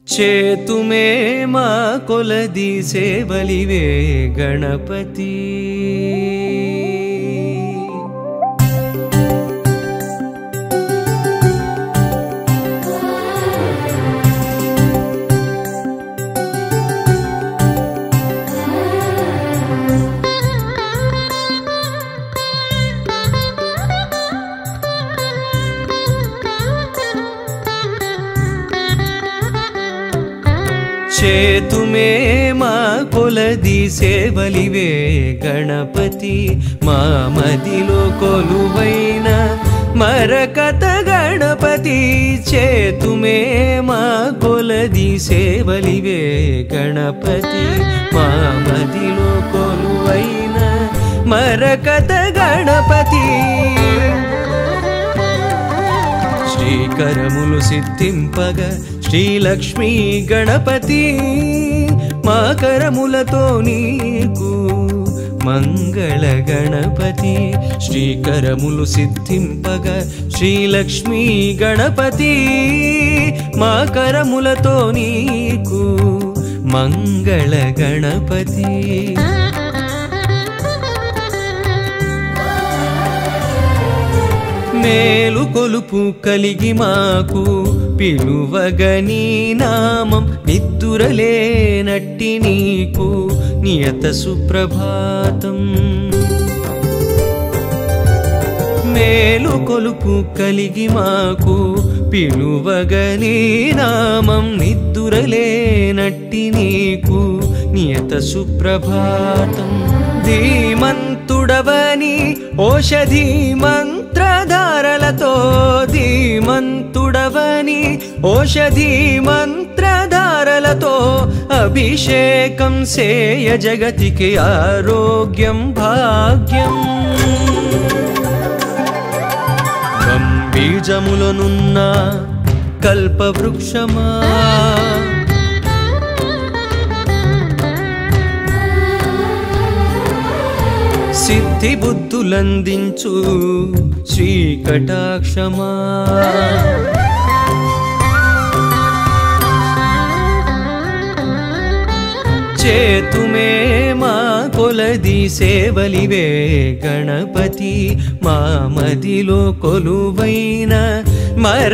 చేతుమే మా కొలది సేవలివే గణపతి చేతుమే మా కొలది సేవలివే గణపతి మా మదిలో కొలువైన మరకత గణపతి చేతుమే మా కొలది సేవలివే గణపతి మా మదిలో కొలువైన మరకత గణపతి శ్రీకరములు సిద్ధింపగ శ్రీలక్ష్మీ గణపతి మా కరములతో నీకు మంగళ గణపతి శ్రీకరములు సిద్ధింపగ శ్రీలక్ష్మీ గణపతి మా కరములతో నీకు మంగళ గణపతి మేలు కొలుపు కలిగి మాకు పిలువగని నామం నిద్దురలేనట్టి నీకు నియత సుప్రభాతం మేలు కొలుపు కలిగి మాకు పిలువగని నామం నిద్దురలేనట్టి నీకు నియత సుప్రభాతం ధీమంతుడవని ఓషధి మంత్రధారలతో ధీమంతుడవని ఓషధి మంత్రధారలతో అభిషేకం సేయ జగతికి ఆరోగ్యం భాగ్యం బీజములనున్న కల్పవృక్షమా సిద్ధి బుద్ధులందించు శ్రీకటాక్షమా చేతుమే మా కొలది సేవలివే గణపతి మా మదిలో కొలువైన మర